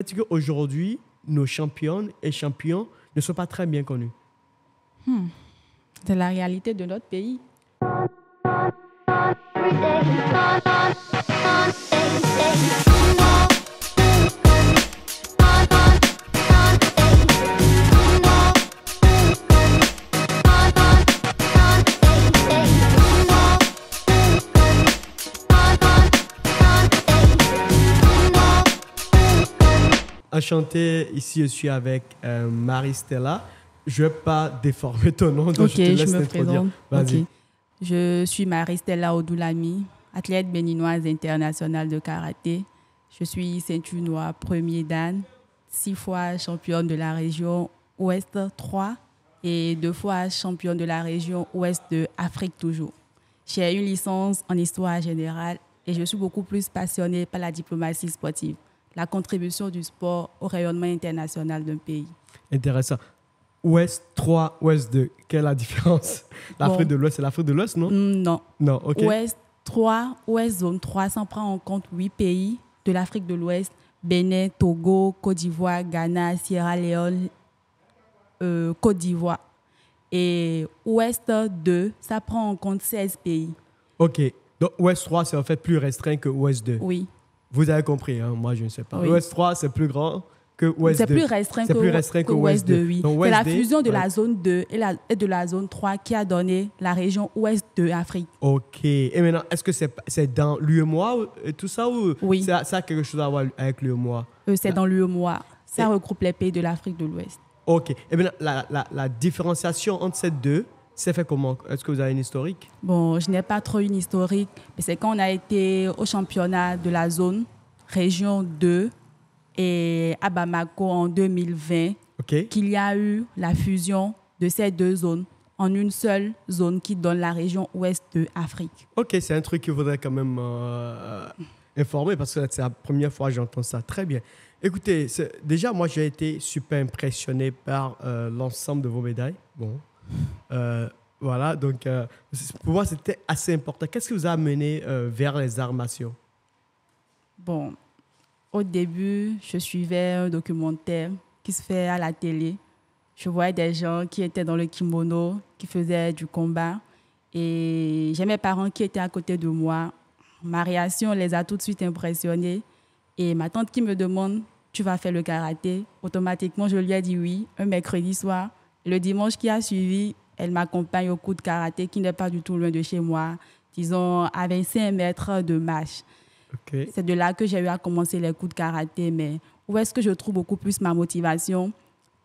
trouves-tu qu'aujourd'hui, nos championnes et champions ne sont pas très bien connus? C'est la réalité de notre pays. Enchanté, ici je suis avec Marie-Stella. Je ne vais pas déformer ton nom, donc je te laisse t'introduire. Vas-y. Okay. Je suis Marie-Stella Odulami, athlète béninoise internationale de karaté. Je suis ceinture noire premier dan, 6 fois championne de la région Ouest 3 et 2 fois championne de la région Ouest de Afrique toujours. J'ai une licence en histoire générale et je suis beaucoup plus passionnée par la diplomatie sportive, la contribution du sport au rayonnement international d'un pays. Intéressant. Ouest 3, Ouest 2, quelle est la différence? L'Afrique de l'Ouest, c'est l'Afrique de l'Ouest, non? Non. Non, ok. Ouest 3, Ouest zone 3, ça prend en compte 8 pays de l'Afrique de l'Ouest: Bénin, Togo, Côte d'Ivoire, Ghana, Sierra Leone, Côte d'Ivoire. Et Ouest 2, ça prend en compte 16 pays. Ok. Donc, Ouest 3, c'est en fait plus restreint que Ouest 2. Oui. Vous avez compris, hein? Moi, je ne sais pas. Oui. Ouest 3, c'est plus grand que Ouest 2. C'est plus restreint que Ouest 2, oui. C'est la fusion de la zone 2 et de la zone 3 qui a donné la région Ouest de Afrique. Ok. Et maintenant, est-ce que c'est dans l'UEMOA et tout ça ou oui. ça a quelque chose à voir avec l'UEMOA? C'est dans l'UEMOA. Ça regroupe les pays de l'Afrique de l'Ouest. Ok. Et maintenant, la différenciation entre ces deux, c'est fait comment? Est-ce que vous avez une historique? Bon, je n'ai pas trop une historique, mais c'est quand on a été au championnat de la zone, région 2, et à Bamako en 2020, qu'il y a eu la fusion de ces deux zones en une seule zone qui donne la région Ouest de Afrique. Ok, c'est un truc qu'il faudrait quand même informer parce que c'est la première fois que j'entends ça. Très bien. Écoutez, déjà, moi, j'ai été super impressionné par l'ensemble de vos médailles. Bon. Voilà, donc pour moi, c'était assez important. Qu'est-ce qui vous a amené vers les arts martiaux? Bon, au début, je suivais un documentaire qui se fait à la télé. Je voyais des gens qui étaient dans le kimono, qui faisaient du combat. Et j'ai mes parents qui étaient à côté de moi. Ma réaction les a tout de suite impressionnés. Et ma tante qui me demande, tu vas faire le karaté? Automatiquement, je lui ai dit oui, un mercredi soir. Le dimanche qui a suivi, elle m'accompagne au cours de karaté qui n'est pas du tout loin de chez moi, disons à 25 mètres de marche. Okay. C'est de là que j'ai eu à commencer les cours de karaté. Mais où est-ce que je trouve beaucoup plus ma motivation?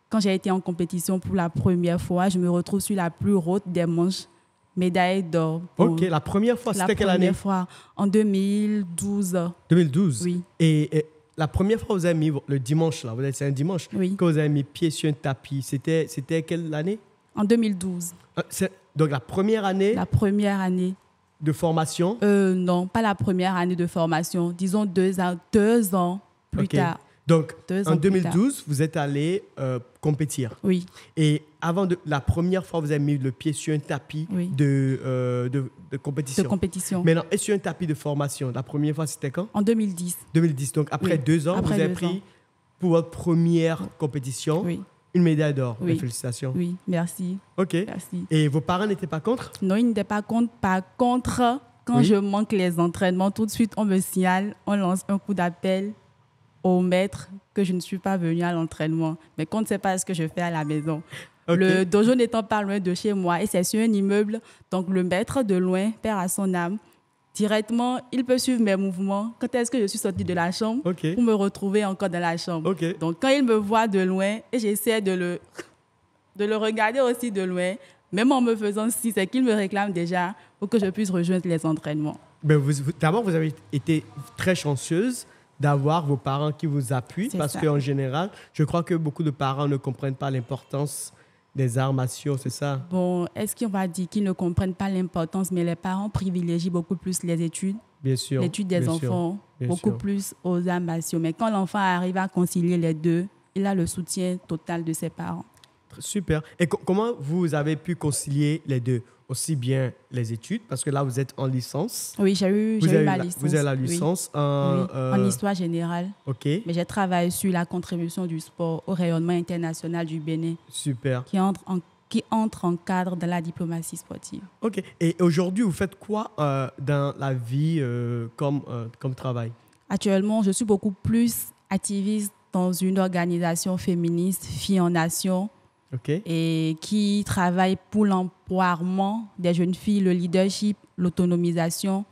Quand j'ai été en compétition pour la première fois, je me retrouve sur la plus haute des manches, médaille d'or. Ok, la première fois, c'était quelle année? La première fois, en 2012. 2012? Oui. Et la première fois, vous avez mis le dimanche, là, c'est un dimanche, oui. Quand vous avez mis pied sur un tapis, c'était quelle année? En 2012. Donc la première année? La première année. De formation? Non, pas la première année de formation. Disons 2 ans plus tard. Donc, en 2012, vous êtes allé compétir. Oui. Et avant la première fois, vous avez mis le pied sur un tapis de compétition. De compétition. Maintenant, et sur un tapis de formation, la première fois, c'était quand? En 2010. 2010. Donc, après 2 ans, vous avez pris pour votre première compétition une médaille d'or. Oui. Félicitations. Oui, merci. OK. Merci. Et vos parents n'étaient pas contre? Non, ils n'étaient pas contre. Par contre, quand je manque les entraînements, tout de suite, on me signale, on lance un coup d'appel au maître que je ne suis pas venue à l'entraînement. Mais qu'on ne sait pas ce que je fais à la maison. Le dojo n'étant pas loin de chez moi et c'est sur un immeuble, donc le maître de loin perd à son âme. Directement, il peut suivre mes mouvements. Quand est-ce que je suis sortie de la chambre pour me retrouver encore dans la chambre. Donc, quand il me voit de loin et j'essaie de le regarder aussi de loin, même en me faisant ci, c'est qu'il me réclame déjà pour que je puisse rejoindre les entraînements. D'abord, vous avez été très chanceuse d'avoir vos parents qui vous appuient parce qu'en général, je crois que beaucoup de parents ne comprennent pas l'importance des arts martiaux, c'est ça? Bon, est-ce qu'on va dire qu'ils ne comprennent pas l'importance, mais les parents privilégient beaucoup plus les études, bien sûr, l'étude des enfants, beaucoup plus aux arts martiaux. Mais quand l'enfant arrive à concilier les deux, il a le soutien total de ses parents. Super. Et comment vous avez pu concilier les deux? aussi bien les études, parce que là, vous êtes en licence. Oui, j'ai eu ma licence. Vous avez la licence en histoire générale. OK. Mais j'ai travaillé sur la contribution du sport au rayonnement international du Bénin. Super. Qui entre en cadre de la diplomatie sportive. OK. Et aujourd'hui, vous faites quoi dans la vie comme travail? Actuellement, je suis beaucoup plus activiste dans une organisation féministe, Filles en Nation, OK. et qui travaille pour l'empowerment des jeunes filles, le leadership, l'autonomisation.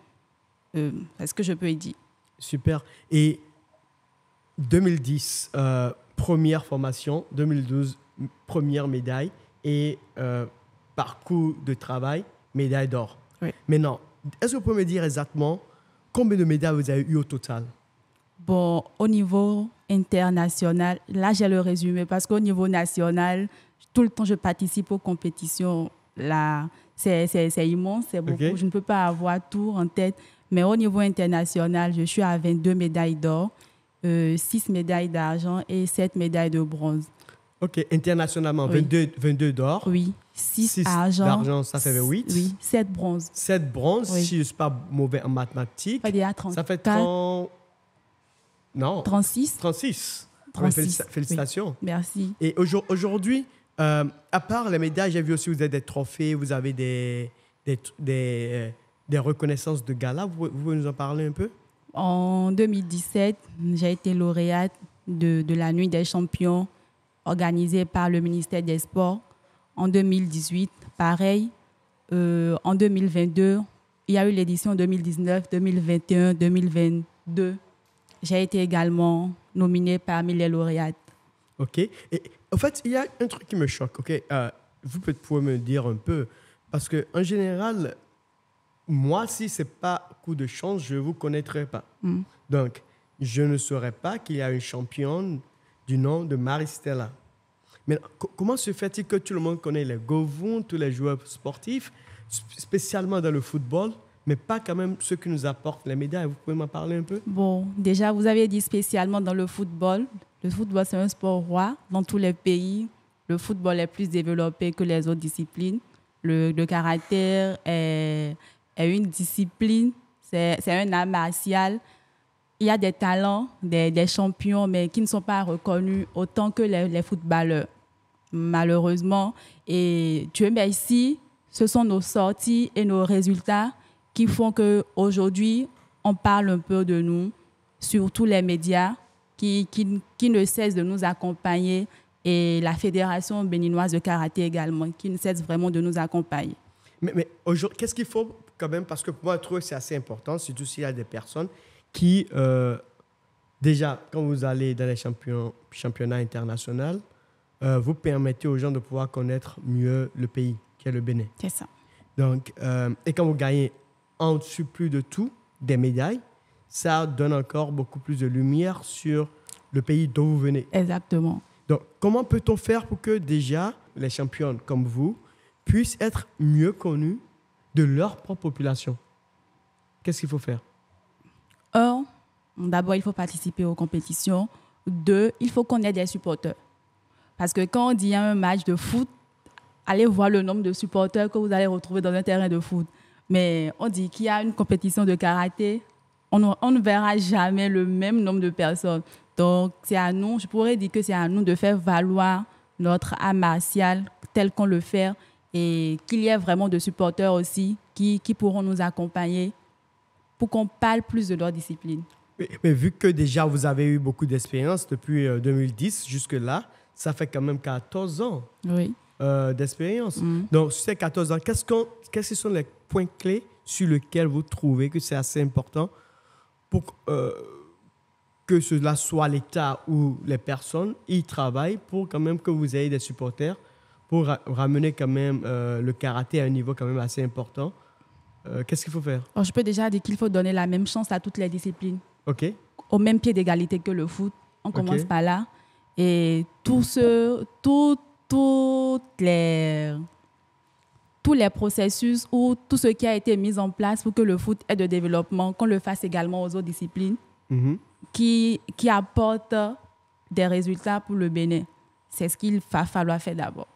C'est ce que je peux dire. Super. Et 2010, première formation, 2012, première médaille et parcours de travail, médaille d'or. Oui. Maintenant, est-ce que vous pouvez me dire exactement combien de médailles vous avez eu au total? Bon, au niveau international, là j'ai le résumé parce qu'au niveau national, tout le temps je participe aux compétitions. Là, c'est immense, c'est beaucoup. Okay. Je ne peux pas avoir tout en tête. Mais au niveau international, je suis à 22 médailles d'or, 6 médailles d'argent et 7 médailles de bronze. OK, internationalement, Oui. 22 d'or. Oui, 6 argent. D'argent, ça fait 8. Oui, 7 bronzes. 7 bronzes, Oui. si je ne suis pas mauvais en mathématiques. Ça fait 30... Non. 36. 36. 36. Félicitations. Oui. Merci. Et aujourd'hui, à part les médailles, j'ai vu aussi que vous avez des trophées, vous avez des reconnaissances de gala. Vous pouvez nous en parler un peu? En 2017, j'ai été lauréate de la Nuit des champions organisée par le ministère des Sports. En 2018, pareil. En 2022, il y a eu l'édition 2019, 2021, 2022. J'ai été également nominée parmi les lauréates. OK. Et en fait, il y a un truc qui me choque. OK. Vous pouvez me dire un peu. Parce qu'en général, moi, si ce n'est pas coup de chance, je ne vous connaîtrais pas. Donc, je ne saurais pas qu'il y a une championne du nom de Marie-Stella. Mais comment se fait-il que tout le monde connaît les Govou, tous les joueurs sportifs, spécialement dans le football, mais pas quand même ceux qui nous apportent les médailles? Vous pouvez m'en parler un peu? Bon, déjà, vous avez dit spécialement dans le football. Le football, c'est un sport roi dans tous les pays. Le football est plus développé que les autres disciplines. Le karaté est une discipline, c'est un art martial. Il y a des talents, des champions, mais qui ne sont pas reconnus autant que les footballeurs, malheureusement. Et Dieu merci, ce sont nos sorties et nos résultats qui font qu'aujourd'hui, on parle un peu de nous, sur tous les médias qui ne cessent de nous accompagner, et la Fédération béninoise de karaté également, qui ne cesse vraiment de nous accompagner. Mais aujourd'hui, qu'est-ce qu'il faut quand même? Parce que pour moi, je trouve que c'est assez important, surtout s'il y a des personnes qui, déjà, quand vous allez dans les championnats internationaux, vous permettez aux gens de pouvoir connaître mieux le pays, qui est le Bénin. C'est ça. Donc, et quand vous gagnez en dessus plus de tout des médailles, ça donne encore beaucoup plus de lumière sur le pays d'où vous venez. Exactement. Donc, comment peut-on faire pour que déjà les championnes comme vous puissent être mieux connus de leur propre population? Qu'est-ce qu'il faut faire? 1, d'abord, il faut participer aux compétitions. 2, il faut qu'on ait des supporters. Parce que quand on dit un match de foot, allez voir le nombre de supporters que vous allez retrouver dans un terrain de foot. Mais on dit qu'il y a une compétition de karaté, on ne verra jamais le même nombre de personnes. Donc, c'est à nous, je pourrais dire que c'est à nous de faire valoir notre art martial tel qu'on le fait, et qu'il y ait vraiment de supporters aussi qui pourront nous accompagner pour qu'on parle plus de leur discipline. Mais vu que déjà vous avez eu beaucoup d'expérience depuis 2010 jusque-là, ça fait quand même 14 ans Oui. d'expérience. Donc, sur ces 14 ans, quels sont les points clés sur lesquels vous trouvez que c'est assez important pour que cela soit l'État ou les personnes y travaillent pour quand même que vous ayez des supporters, pour ramener quand même le karaté à un niveau quand même assez important? Qu'est-ce qu'il faut faire? Alors, je peux déjà dire qu'il faut donner la même chance à toutes les disciplines. OK. Au même pied d'égalité que le foot. On commence OK. par là. Et tous les processus ou tout ce qui a été mis en place pour que le foot ait de développement, qu'on le fasse également aux autres disciplines qui apportent des résultats pour le Bénin. C'est ce qu'il va falloir faire d'abord.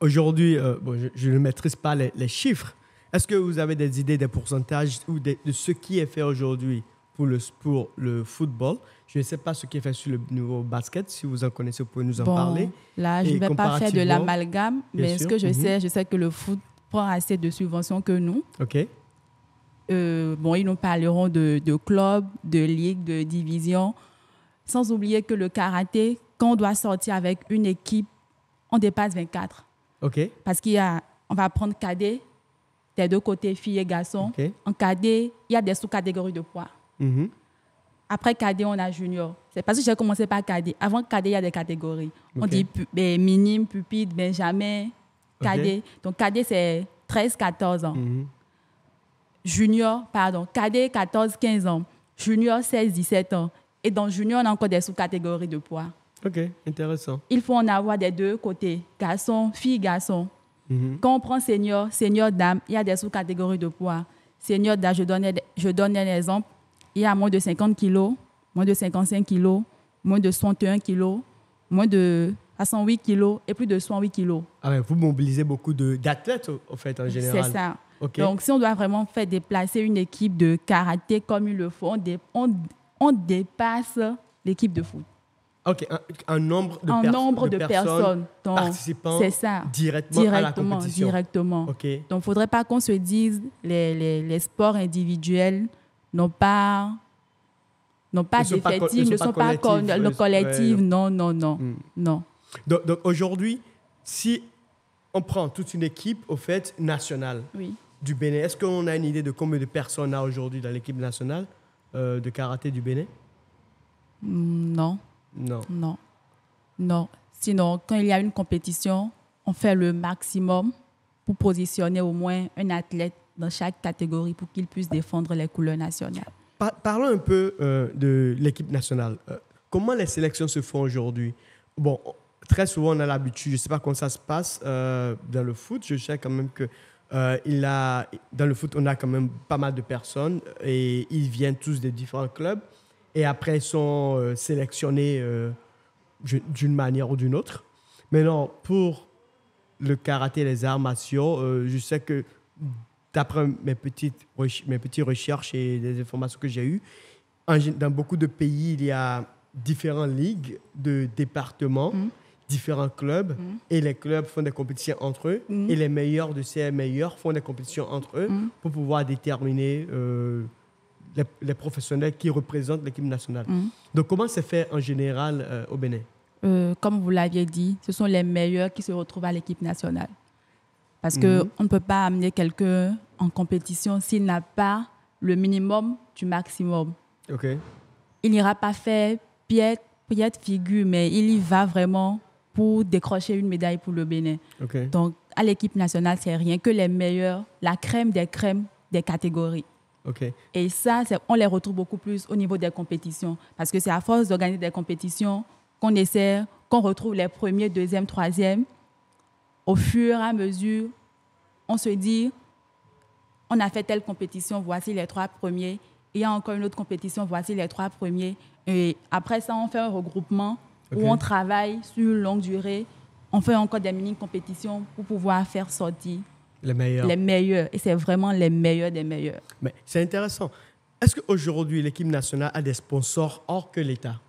Aujourd'hui, bon, je ne maîtrise pas les chiffres. Est-ce que vous avez des idées, des pourcentages ou de ce qui est fait aujourd'hui pour le football? Je ne sais pas ce qui est fait sur le niveau basket. Si vous en connaissez, vous pouvez nous en parler. Là, je Et ne vais pas faire de l'amalgame, mais sûr. ce que je sais que le foot prend assez de subventions que nous. OK. Bon, ils nous parleront de clubs, de ligues, de divisions. Sans oublier que le karaté, quand on doit sortir avec une équipe, on dépasse 24. OK. Parce on va prendre cadet, des deux côtés, filles et garçons. OK. En cadet, il y a des sous-catégories de poids. Mhm. Après cadet, on a junior. C'est parce que j'ai commencé par cadet. Avant cadet, il y a des catégories. OK. On dit minime, pupitre, benjamin, cadet. OK. Donc cadet, c'est 13-14 ans. Mhm. Junior, pardon, cadet, 14-15 ans. Junior, 16-17 ans. Et dans junior, on a encore des sous-catégories de poids. OK, intéressant. Il faut en avoir des deux côtés. Garçon, fille, garçon. Mhm. Quand on prend senior, dame, il y a des sous-catégories de poids. Senior dame, je donne un exemple. Il y a moins de 50 kilos, moins de 55 kilos, moins de 61 kilos, moins de 68 kilos et plus de 68 kilos. Ah ouais, vous mobilisez beaucoup d'athlètes, au fait, en général. C'est ça. OK. Donc, si on doit vraiment faire déplacer une équipe de karaté comme il le faut, on dépasse l'équipe de foot. OK, un nombre de personnes donc, participant c'est ça. directement à la compétition. Directement. OK. Donc, il ne faudrait pas qu'on se dise les sports individuels n'ont pas d'effectifs, ne sont pas collectifs. Non. Non. Donc aujourd'hui, si on prend toute une équipe, au fait, nationale Oui. du Bénin, est-ce qu'on a une idée de combien de personnes il y a aujourd'hui dans l'équipe nationale de karaté du Bénin? Non. Non. Sinon, quand il y a une compétition, on fait le maximum pour positionner au moins un athlète dans chaque catégorie pour qu'il puisse défendre les couleurs nationales. Parlons un peu de l'équipe nationale. Comment les sélections se font aujourd'hui? Bon, très souvent, on a l'habitude, je ne sais pas comment ça se passe dans le foot. Je sais quand même que dans le foot, on a quand même pas mal de personnes et ils viennent tous des différents clubs et après, ils sont sélectionnés d'une manière ou d'une autre. Maintenant, pour le karaté et les arts martiaux, je sais que d'après mes petites recherches et des informations que j'ai eues, dans beaucoup de pays, il y a différentes ligues de départements, différents clubs, et les clubs font des compétitions entre eux, et les meilleurs de ces meilleurs font des compétitions entre eux pour pouvoir déterminer les professionnels qui représentent l'équipe nationale. Donc, comment c'est fait en général au Bénin? Comme vous l'aviez dit, ce sont les meilleurs qui se retrouvent à l'équipe nationale. Parce qu'on ne peut pas amener quelqu'un en compétition s'il n'a pas le minimum du maximum. OK. Il n'ira pas faire piètre figure, mais il y va vraiment pour décrocher une médaille pour le Bénin. OK. Donc, à l'équipe nationale, c'est rien que les meilleurs, la crème des catégories. OK. Et ça, on les retrouve beaucoup plus au niveau des compétitions. Parce que c'est à force d'organiser des compétitions qu'on retrouve les premiers, deuxièmes, troisièmes. Au fur et à mesure, on se dit, on a fait telle compétition, voici les 3 premiers. Il y a encore une autre compétition, voici les 3 premiers. Et après ça, on fait un regroupement où on travaille sur longue durée. On fait encore des mini-compétitions pour pouvoir faire sortir les meilleurs. Et c'est vraiment les meilleurs des meilleurs. Mais c'est intéressant. Est-ce qu'aujourd'hui, l'équipe nationale a des sponsors hors que l'État?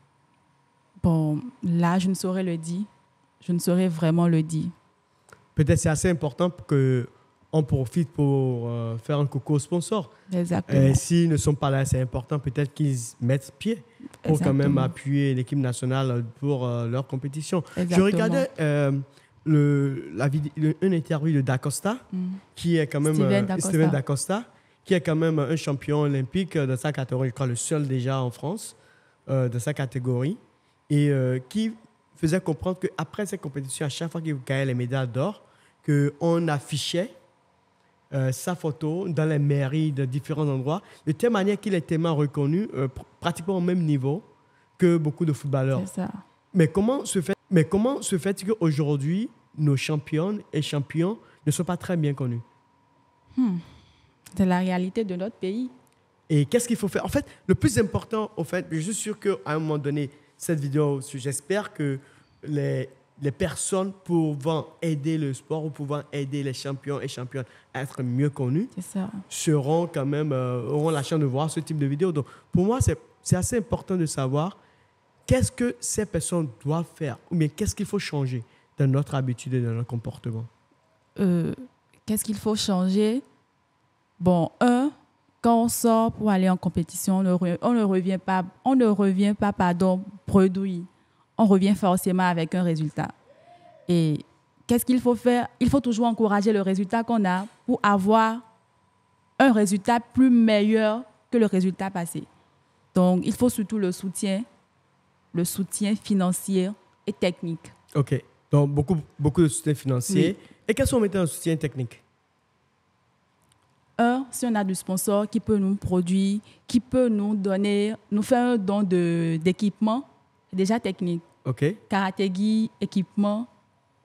Bon, là, je ne saurais le dire. Je ne saurais vraiment le dire. Peut-être c'est assez important pour qu'on profite pour faire un coucou aux sponsors. Exactement. S'ils ne sont pas là, c'est important peut-être qu'ils mettent pied pour quand même appuyer l'équipe nationale pour leur compétition. Exactement. Je regardais une interview de D'Acosta, qui est quand même Steven D'Acosta, qui est quand même un champion olympique de sa catégorie, je crois le seul déjà en France de sa catégorie, et qui faisait comprendre qu'après cette compétition, à chaque fois qu'il gagnait les médailles d'or, qu'on affichait sa photo dans les mairies de différents endroits, de telle manière qu'il est tellement reconnu, pratiquement au même niveau que beaucoup de footballeurs. C'est ça. Mais comment se fait qu'aujourd'hui, nos championnes et champions ne sont pas très bien connus? C'est la réalité de notre pays. Et qu'est-ce qu'il faut faire? En fait, le plus important, je suis sûr qu'à un moment donné, cette vidéo, j'espère que les personnes pouvant aider le sport ou pouvant aider les champions et championnes à être mieux connus C'est ça. seront quand même, auront la chance de voir ce type de vidéo. Donc, pour moi, c'est assez important de savoir qu'est-ce que ces personnes doivent faire ou bien qu'est-ce qu'il faut changer dans notre habitude et dans notre comportement. Qu'est-ce qu'il faut changer? Bon, quand on sort pour aller en compétition, on ne revient pas, bredouille. On revient forcément avec un résultat. Et qu'est-ce qu'il faut faire? Il faut toujours encourager le résultat qu'on a pour avoir un résultat plus meilleur que le résultat passé. Donc, il faut surtout le soutien financier et technique. OK. Donc, beaucoup de soutien financier. Oui. Et quels sont maintenant les soutiens techniques? Si on a du sponsor qui peut nous produire, qui peut nous faire un don d'équipement, c'est déjà technique. OK. Karaté-gi, équipement,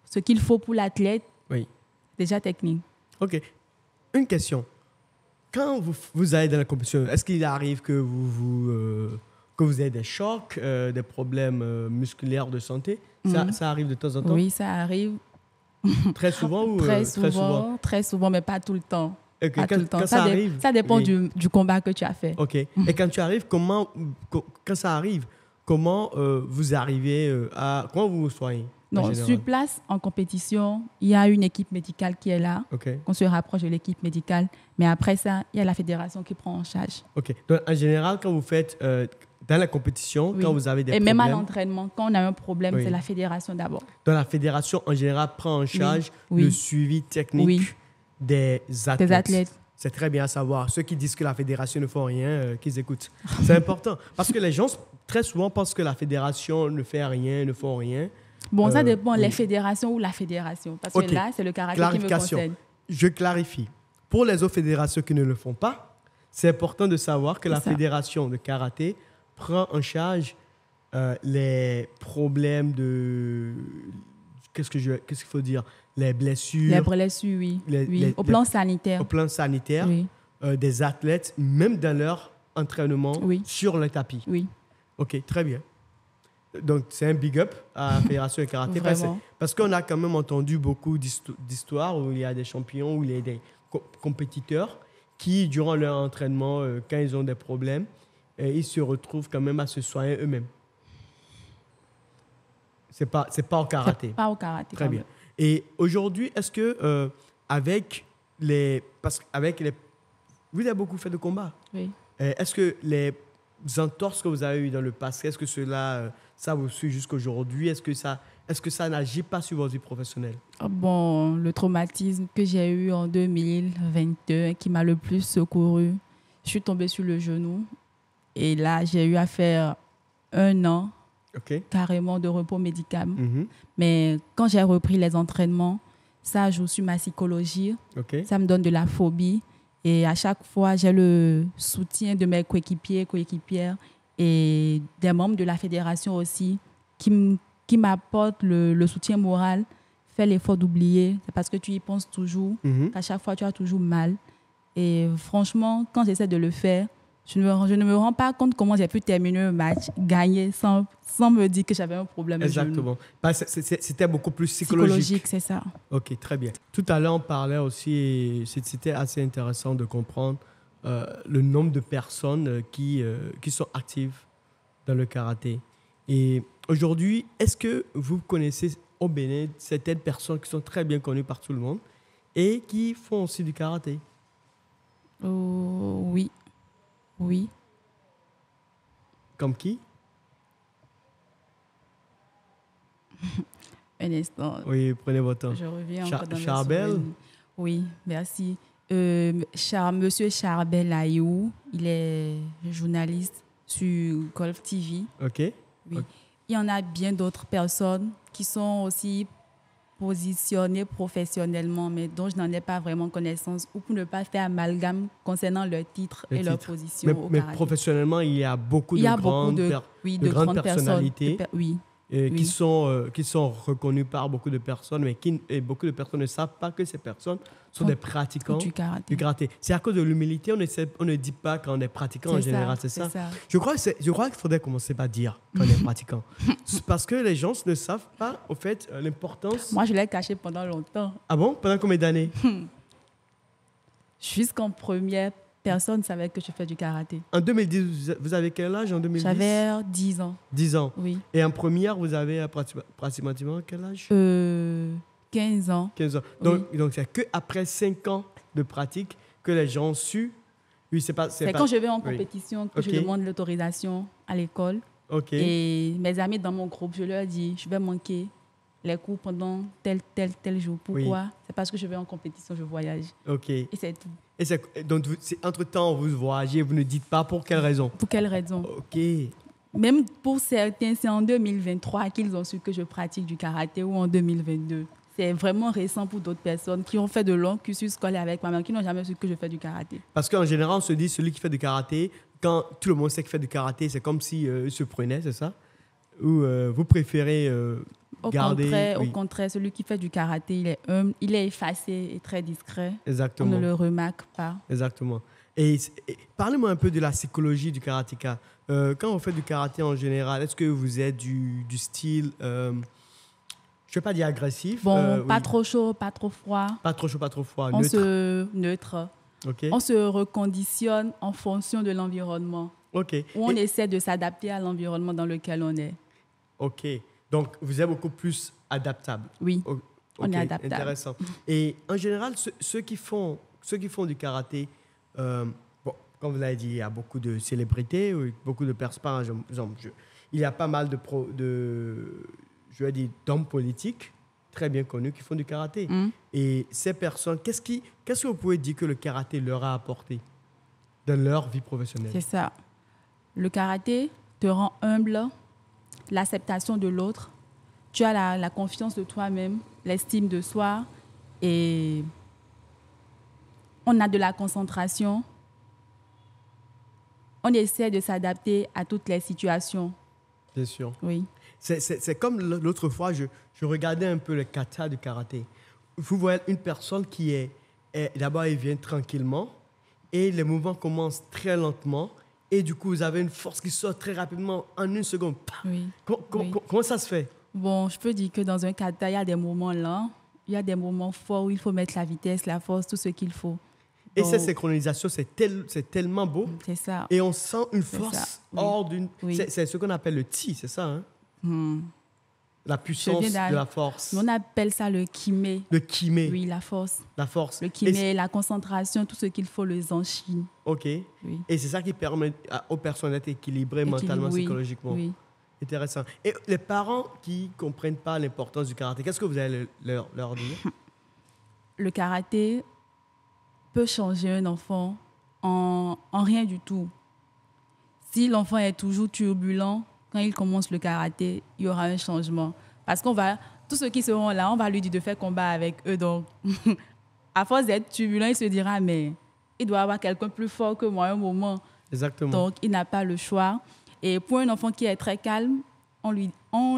ce qu'il faut pour l'athlète, Oui. déjà technique. OK. Une question. Quand vous allez dans la compétition, est-ce qu'il arrive que vous ayez des chocs, des problèmes musculaires de santé? Ça arrive de temps en temps? Oui, ça arrive. Très souvent ou Très souvent, mais pas tout le temps. Okay. Pas tout le temps. Quand ça arrive, ça dépend oui. du combat que tu as fait. OK. Et quand tu arrives, quand ça arrive, comment vous arrivez comment vous vous soignez? Non, sur place, en compétition, il y a une équipe médicale qui est là. Okay. On se rapproche de l'équipe médicale. Mais après ça, il y a la fédération qui prend en charge. OK. Donc, en général, quand vous faites dans la compétition, oui. Quand vous avez des problèmes... Et même à l'entraînement, quand on a un problème, oui. C'est la fédération d'abord. Donc, la fédération, en général, prend en charge le suivi technique des athlètes. C'est très bien à savoir. Ceux qui disent que la fédération ne fait rien, qu'ils écoutent. C'est important. Parce que les gens, très souvent, pensent que la fédération ne fait rien, ne font rien. Bon, ça dépend, les fédérations ou la fédération. Parce que là, c'est le karaté qui me concerne. Je clarifie. Pour les autres fédérations qui ne le font pas, c'est important de savoir que la fédération de karaté prend en charge les problèmes de... Qu'est-ce qu'il faut dire? Les blessures. Les blessures, oui. Au plan sanitaire. Au plan sanitaire, oui. Des athlètes, même dans leur entraînement sur le tapis. Oui. OK, très bien. Donc, c'est un big up à la Fédération de karaté. Parce qu'on a quand même entendu beaucoup d'histoires où il y a des champions, où il y a des compétiteurs qui, durant leur entraînement, quand ils ont des problèmes, ils se retrouvent quand même à se soigner eux-mêmes. C'est pas au karaté. C'est pas au karaté. Très bien. Et aujourd'hui, est-ce que vous avez beaucoup fait de combats. Oui. Est-ce que les entorses que vous avez eues dans le passé, est-ce que ça vous suit jusqu'aujourd'hui? Est-ce que ça n'agit pas sur votre vie professionnelle? Bon, le traumatisme que j'ai eu en 2022, qui m'a le plus secouru, je suis tombée sur le genou. Et là, j'ai eu à faire 1 an carrément de repos médical. Mm-hmm. Mais quand j'ai repris les entraînements, ça joue sur ma psychologie. Ça me donne de la phobie. Et à chaque fois, j'ai le soutien de mes coéquipières et des membres de la fédération aussi qui m'apportent le soutien moral. Fais l'effort d'oublier. C'est parce que tu y penses toujours. Mm-hmm. À chaque fois, tu as toujours mal. Et franchement, quand j'essaie de le faire, je ne me rends pas compte comment j'ai pu terminer un match, gagner sans me dire que j'avais un problème. Exactement. C'était beaucoup plus psychologique. C'est ça. OK, très bien. Tout à l'heure, on parlait aussi, et c'était assez intéressant de comprendre le nombre de personnes qui sont actives dans le karaté. Et aujourd'hui, est-ce que vous connaissez au Bénin certaines personnes qui sont très bien connues par tout le monde et qui font aussi du karaté? Oui. Oui. Comme qui? Un instant. Oui, prenez votre temps. Je reviens encore dans Charbel? Oui, merci. Monsieur Charbel Ayou, il est journaliste sur Golf TV. OK. Oui. Okay. Il y en a bien d'autres personnes qui sont aussi positionnées professionnellement, mais dont je n'en ai pas vraiment connaissance, ou pour ne pas faire amalgame concernant leur titre et leur position au karaté. Mais professionnellement, il y a beaucoup de grandes personnalités et Oui. qui sont reconnus par beaucoup de personnes, mais et beaucoup de personnes ne savent pas que ces personnes sont des pratiquants Du karaté. du karaté. C'est à cause de l'humilité, on ne dit pas quand on est pratiquant en C'est général, ça, c'est ça? c'est ça. Je crois qu'il faudrait commencer par dire qu'on est pratiquant. C'est parce que les gens ne savent pas, au fait, l'importance. Moi, je l'ai caché pendant longtemps. Ah bon? Pendant combien d'années? Jusqu'en première, personne ne savait que je fais du karaté. En 2010, vous avez quel âge en 2010? J'avais 10 ans, 10 ans. oui. Et en première, vous avez approximativement quel âge? 15 ans. 15 ans. Donc c'est qu'après 5 ans de pratique que les gens ont su. Oui, c'est pas. C'est quand je vais en Oui. compétition que je Ok. demande l'autorisation à l'école. Ok. Et mes amis dans mon groupe, je leur dis, je vais manquer les cours pendant tel jour. Pourquoi? C'est parce que je vais en compétition, je voyage. Ok. Et c'est tout. Et donc, entre-temps, vous voyagez, vous ne dites pas pour quelle raison. Pour quelle raison? Ok. Même pour certains, c'est en 2023 qu'ils ont su que je pratique du karaté ou en 2022. C'est vraiment récent pour d'autres personnes qui ont fait de longs cursus scolaires avec moi, mais qui n'ont jamais su que je fais du karaté. Parce qu'en général, on se dit, celui qui fait du karaté, quand tout le monde sait qu'il fait du karaté, c'est comme si il se prenait, c'est ça? Ou vous préférez garder... Au Oui, contraire, celui qui fait du karaté, il est humble, il est effacé et très discret. On exactement. ne le remarque pas. Exactement. Et parlez-moi un peu de la psychologie du karatéka. Quand on fait du karaté en général, est-ce que vous êtes du style, je ne vais pas dire agressif, Bon, pas oui. trop chaud, pas trop froid. Pas trop chaud, pas trop froid, On neutre. neutre. Ok. On se reconditionne en fonction de l'environnement. Ok. Où on Et- essaie de s'adapter à l'environnement dans lequel on est. ok. Donc, vous êtes beaucoup plus adaptable. Oui, O- on ok, est adaptable. Intéressant. Et en général, ceux qui font du karaté, bon, comme vous l'avez dit, il y a beaucoup de célébrités, oui, beaucoup de personnes. Par exemple, il y a pas mal je vais dire, d'hommes politiques très bien connus qui font du karaté. Mm. Et ces personnes, qu'est-ce que vous pouvez dire que le karaté leur a apporté dans leur vie professionnelle? c'est ça. Le karaté te rend humble, l'acceptation de l'autre. Tu as la confiance de toi-même, l'estime de soi et on a de la concentration. On essaie de s'adapter à toutes les situations. Bien sûr. Oui, C'est comme l'autre fois, je regardais un peu le kata du karaté. Vous voyez une personne qui d'abord, il vient tranquillement et les mouvements commencent très lentement et du coup, vous avez une force qui sort très rapidement en une seconde. Pam! oui. Oui. Comment ça se fait? Bon, je peux dire que dans un kata, il y a des moments lents, il y a des moments forts où il faut mettre la vitesse, la force, tout ce qu'il faut. Et Donc, cette synchronisation, c'est tellement beau. c'est ça. Et on sent une C'est force ça, oui. hors d'une... Oui. C'est ce qu'on appelle le ti, c'est ça, hein? Hmm. La puissance Je viens de la force. On appelle ça le kimé. Le kimé, Oui, la force. la force. Le Et kimé, la concentration, tout ce qu'il faut, le zanshi. OK. Oui. Et c'est ça qui permet aux personnes d'être équilibrées mentalement, Oui, psychologiquement. oui. Intéressant. Et les parents qui ne comprennent pas l'importance du karaté, qu'est-ce que vous allez leur dire? Le karaté peut changer un enfant en rien du tout. Si l'enfant est toujours turbulent, quand il commence le karaté, il y aura un changement. Parce tous ceux qui seront là, on va lui dire de faire combat avec eux. Donc, à force d'être turbulent, il se dira, mais il doit y avoir quelqu'un plus fort que moi à un moment. Exactement. Donc, il n'a pas le choix. Et pour un enfant qui est très calme, on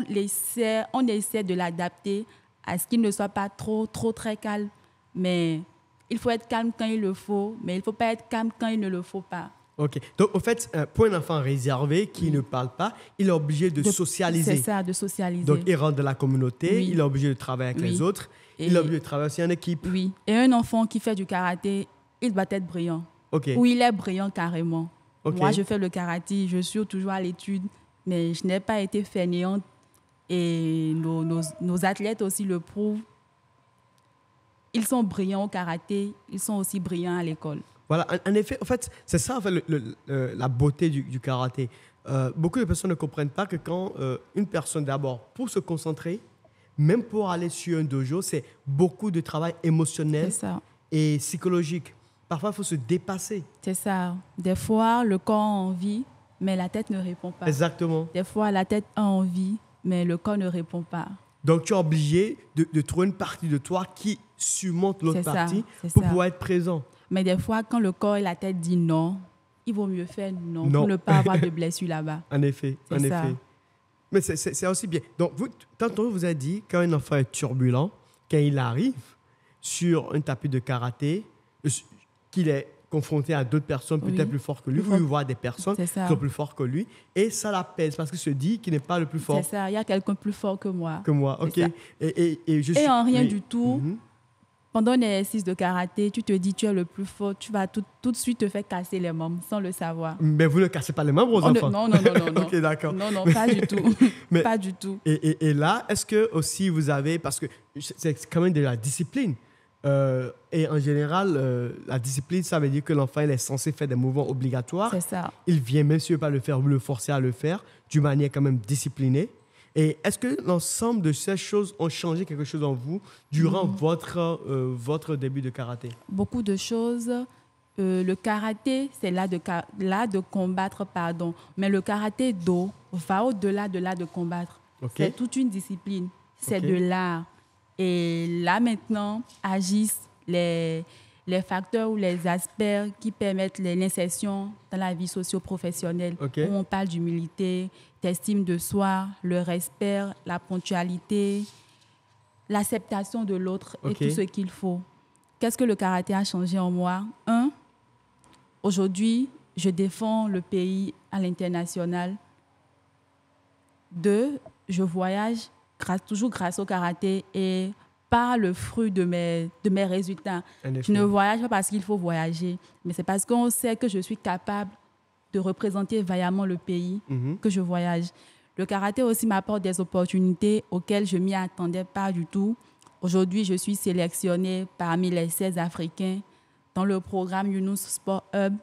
essaie de l'adapter à ce qu'il ne soit pas trop très calme. Mais il faut être calme quand il le faut, mais il ne faut pas être calme quand il ne le faut pas. OK. Donc, au fait, pour un enfant réservé qui ne parle pas, il est obligé de socialiser. C'est ça, de socialiser. Donc, il rentre dans la communauté, Oui. il est obligé de travailler avec Oui. les autres, Et- il est obligé de travailler aussi en équipe. Oui. Et un enfant qui fait du karaté, il doit être brillant. OK. Ou il est brillant carrément. Ok. Moi, je fais le karaté, je suis toujours à l'étude, mais je n'ai pas été fainéante. Et nos athlètes aussi le prouvent. Ils sont brillants au karaté, ils sont aussi brillants à l'école. Voilà, en effet, en fait, c'est ça en fait, la beauté du karaté. Beaucoup de personnes ne comprennent pas que quand une personne, d'abord, pour se concentrer, même pour aller sur un dojo, c'est beaucoup de travail émotionnel C'est ça. et psychologique. Parfois, il faut se dépasser. C'est ça. Des fois, le corps a envie, mais la tête ne répond pas. Exactement. Des fois, la tête a envie, mais le corps ne répond pas. Donc, tu es obligé de trouver une partie de toi qui surmonte l'autre C'est ça, partie c'est pour ça. pouvoir être présent. Mais des fois, quand le corps et la tête disent non, il vaut mieux faire non, Non. pour ne pas avoir de blessure là-bas. En effet, C'est en ça. effet. Mais c'est aussi bien. Donc, tantôt, vous avez dit, quand un enfant est turbulent, quand il arrive sur un tapis de karaté, qu'il est confronté à d'autres personnes peut-être plus fortes que lui, ou il voit des personnes qui sont plus fortes que lui, et ça l'apaise parce qu'il se dit qu'il n'est pas le plus fort. C'est ça, il y a quelqu'un plus fort que moi. Que moi, ok. Et en rien du tout, pendant un exercice de karaté, tu te dis tu es le plus fort, tu vas tout de suite te faire casser les membres sans le savoir. Mais vous ne cassez pas les membres aux enfants? Non. Ok, d'accord. Non, pas du tout. Pas du tout. Et là, est-ce que aussi vous avez, parce que c'est quand même de la discipline, et en général, la discipline, ça veut dire que l'enfant il est censé faire des mouvements obligatoires. C'est ça. Il vient, même s'il ne veut pas le faire, vous le forcez à le faire d'une manière quand même disciplinée. Et est-ce que l'ensemble de ces choses ont changé quelque chose en vous durant votre début de karaté? Beaucoup de choses. Le karaté, c'est l'art de combattre, pardon. Mais le karaté do va au-delà de l'art de combattre. Okay. C'est toute une discipline. C'est de l'art. Et là, maintenant, agissent les facteurs ou les aspects qui permettent l'insertion dans la vie socio-professionnelle. Où on parle d'humilité, d'estime de soi, le respect, la ponctualité, l'acceptation de l'autre et tout ce qu'il faut. Qu'est-ce que le karaté a changé en moi? Aujourd'hui, je défends le pays à l'international. 2, je voyage toujours grâce au karaté et par le fruit de mes résultats. Je ne voyage pas parce qu'il faut voyager, mais c'est parce qu'on sait que je suis capable de représenter vaillamment le pays que je voyage. Le karaté aussi m'apporte des opportunités auxquelles je ne m'y attendais pas du tout. Aujourd'hui, je suis sélectionnée parmi les 16 Africains dans le programme Younous Sport Hub,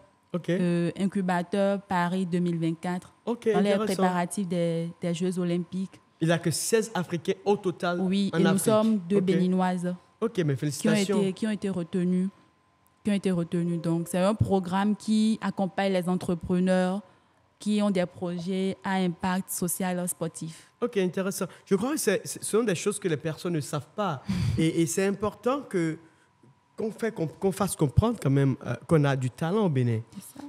incubateur Paris 2024, dans les préparatifs des Jeux Olympiques. Il n'y a que 16 Africains au total en Afrique. Oui, et nous sommes 2 Béninoises mais félicitations. Qui ont été retenues. Donc, c'est un programme qui accompagne les entrepreneurs qui ont des projets à impact social sportif. Ok, intéressant. Je crois que ce sont des choses que les personnes ne savent pas. et c'est important qu'on fasse comprendre quand même qu'on a du talent au Bénin.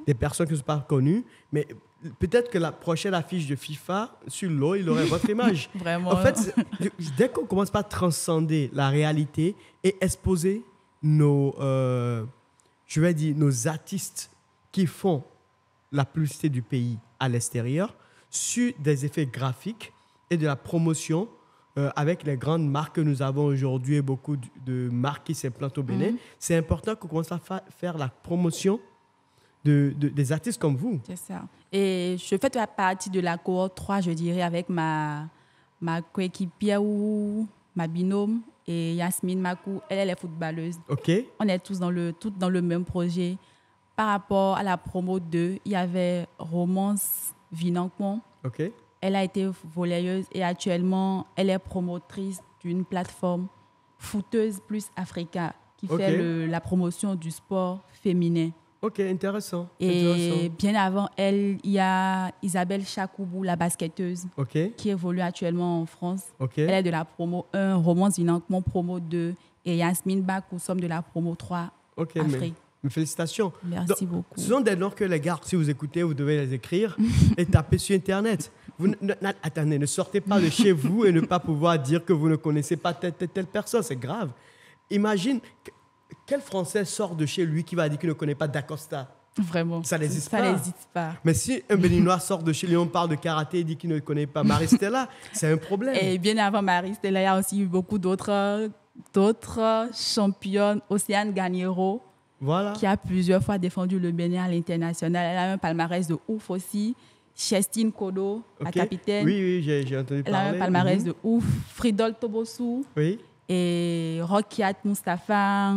Des personnes qui ne sont pas connues, mais peut-être que la prochaine affiche de FIFA, sur l'eau, il aurait votre image. Vraiment. En fait, dès qu'on commence par transcender la réalité et exposer nos artistes qui font la publicité du pays à l'extérieur sur des effets graphiques et de la promotion avec les grandes marques que nous avons aujourd'hui et beaucoup de marques qui s'implantent au Bénin, c'est important qu'on commence à faire la promotion des artistes comme vous. C'est ça. Et je fais partie de la cohorte 3, je dirais, avec ma coéquipière ou ma binôme et Yasmine Makou. Elle est footballeuse. On est toutes dans le même projet. Par rapport à la promo 2, il y avait Romance Vinancon. Elle a été volleyeuse et actuellement, elle est promotrice d'une plateforme Footeuse Plus Africa qui fait la promotion du sport féminin. Intéressant. Et bien avant elle, il y a Isabelle Chakoubou, la basketteuse, qui évolue actuellement en France. Elle est de la promo 1, Romance Vinancon promo 2 et Yasmine Bakou, nous sommes de la promo 3 Afrique. Mais félicitations. Merci beaucoup. Ce sont des noms que les gars, si vous écoutez, vous devez les écrire et taper sur Internet. Attendez, ne sortez pas de chez vous et ne pas pouvoir dire que vous ne connaissez pas telle personne. C'est grave. Imagine, quel Français sort de chez lui qui va dire qu'il ne connaît pas Dacosta? Vraiment. Ça n'existe pas. Mais si un Béninois sort de chez lui, on parle de karaté et dit qu'il ne connaît pas Marie-Stella, c'est un problème. Et bien avant Marie-Stella, il y a aussi eu beaucoup d'autres championnes. Océane Gagnero, qui a plusieurs fois défendu le Bénin à l'international. Elle a un palmarès de ouf aussi. Chestine Kodo, la capitaine. Oui, j'ai entendu parler. Elle a un palmarès de ouf. Fridol Tobosu. Et Rokiat Mustafa,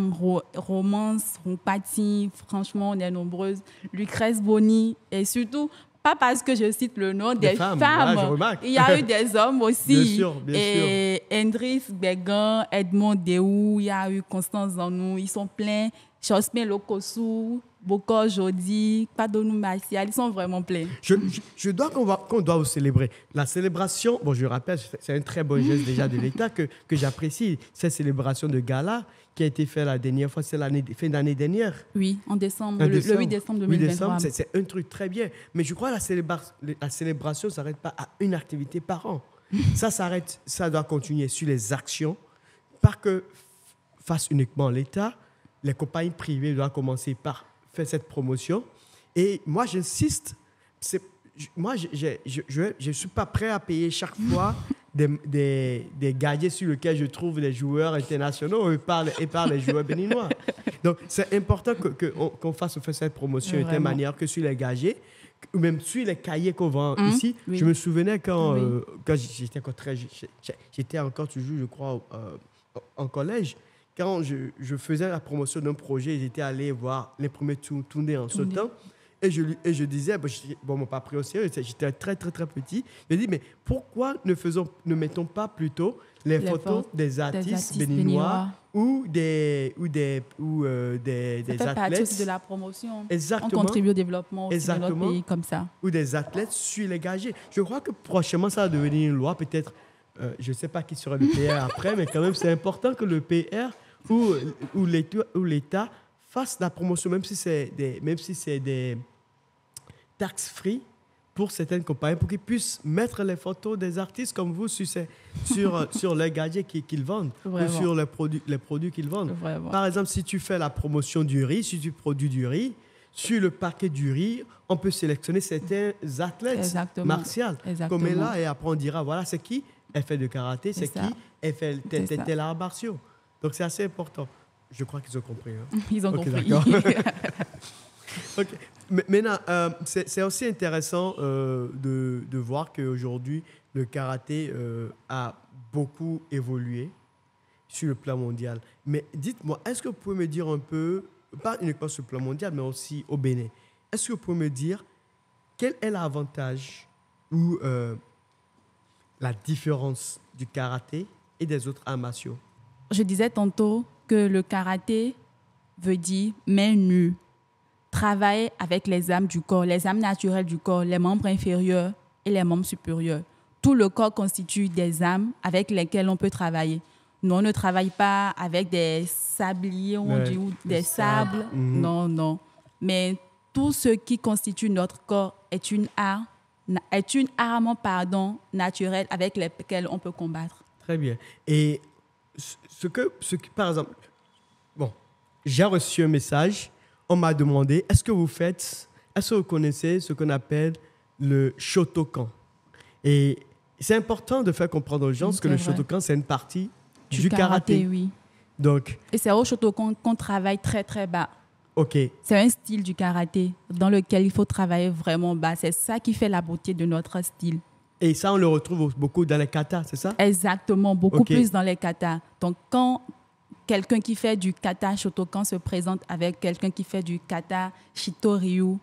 Romance, Rompati, franchement, on est nombreuses. Lucrèce Boni, et surtout, pas parce que je cite le nom des femmes. Voilà, il y a eu des hommes aussi. Bien sûr. Et Endris Began, Edmond Deou, il y a eu Constance Zanou, ils sont pleins. Chosme Lokosu, Boko Jodi, Padonou Martial, ils sont vraiment pleins. Je dois qu'on doit vous célébrer. La célébration, bon, je rappelle, c'est un très bon geste déjà de l'État que j'apprécie. Cette célébration de gala qui a été faite la dernière fois, c'est fin d'année dernière. Oui, en décembre, le 8 décembre 2023. C'est un truc très bien. Mais je crois que la célébration ne s'arrête pas à une activité par an. Ça doit continuer sur les actions, pas que fasse uniquement l'État. Les compagnies privées doivent commencer par faire cette promotion. Et moi, j'insiste. Moi, je ne suis pas prêt à payer chaque fois des gadgets sur lesquels je trouve des joueurs internationaux et par les joueurs béninois. Donc, c'est important qu'on fasse cette promotion de telle manière que sur les gadgets, ou même sur les cahiers qu'on vend ici. Oui. Je me souvenais quand j'étais encore toujours, je crois, en collège, quand je faisais la promotion d'un projet, j'étais allé voir les premiers tournées en ce temps. Et je disais, bon, mon pas pris au sérieux, j'étais très, très, très petit. Je dis, mais pourquoi ne mettons pas plutôt les photos des artistes béninois ou des athlètes aussi de la promotion. Exactement. On contribue au développement aussi de notre pays comme ça. Ou des athlètes sur les gadgets. Je crois que prochainement, ça va devenir une loi. Peut-être, je ne sais pas qui sera le PR après, mais quand même, c'est important que le PR ou l'État fasse la promotion, même si c'est des tax-free pour certaines compagnies, pour qu'ils puissent mettre les photos des artistes comme vous sur les gadgets qu'ils vendent, ou sur les produits qu'ils vendent. Vraiment. Par exemple, si tu fais la promotion du riz, si tu produis du riz, sur le paquet du riz, on peut sélectionner certains athlètes martiaux, comme elle là, et après on dira, voilà, c'est qui elle fait de karaté, c'est qui elle fait tel art martiaux. Donc c'est assez important. Je crois qu'ils ont compris. Hein. Ils ont compris. Okay. Maintenant, c'est aussi intéressant de voir qu'aujourd'hui, le karaté a beaucoup évolué sur le plan mondial. Mais dites-moi, est-ce que vous pouvez me dire un peu, pas uniquement sur le plan mondial, mais aussi au Bénin, est-ce que vous pouvez me dire quel est l'avantage ou la différence du karaté et des autres arts martiaux? Je disais tantôt que le karaté veut dire main nue. Travailler avec les âmes du corps, les âmes naturelles du corps, les membres inférieurs et les membres supérieurs. Tout le corps constitue des âmes avec lesquelles on peut travailler. Nous, on ne travaille pas avec des sabliers, on dit, ou des sables. Non, non. Mais tout ce qui constitue notre corps est une arme naturelle avec laquelle on peut combattre. Très bien. Et par exemple, bon, j'ai reçu un message. On m'a demandé, est-ce que vous connaissez ce qu'on appelle le Shotokan? Et c'est important de faire comprendre aux gens que le Shotokan, c'est une partie du karaté. Oui. Donc, et c'est au Shotokan qu'on travaille très, très bas. OK. C'est un style du karaté dans lequel il faut travailler vraiment bas. C'est ça qui fait la beauté de notre style. Et ça, on le retrouve beaucoup dans les katas, c'est ça? Exactement, beaucoup plus dans les katas. Donc, quand quelqu'un qui fait du kata Shotokan se présente avec quelqu'un qui fait du kata Shito-ryu,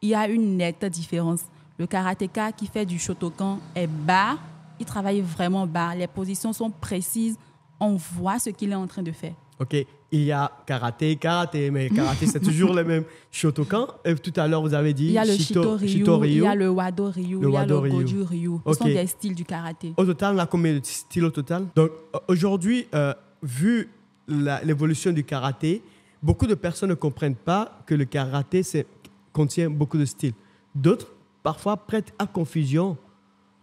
il y a une nette différence. Le karatéka qui fait du Shotokan est bas, il travaille vraiment bas. Les positions sont précises, on voit ce qu'il est en train de faire. OK. Il y a karaté, mais karaté, c'est toujours le même Shotokan. Et tout à l'heure, vous avez dit il y a le Shito-ryu, il y a le Wado-ryu, il y a le Goju-ryu. Ce sont des styles du karaté. Au total, on a combien de styles au total? Donc, aujourd'hui, vu l'évolution du karaté, beaucoup de personnes ne comprennent pas que le karaté contient beaucoup de styles. D'autres, parfois, prêtent à confusion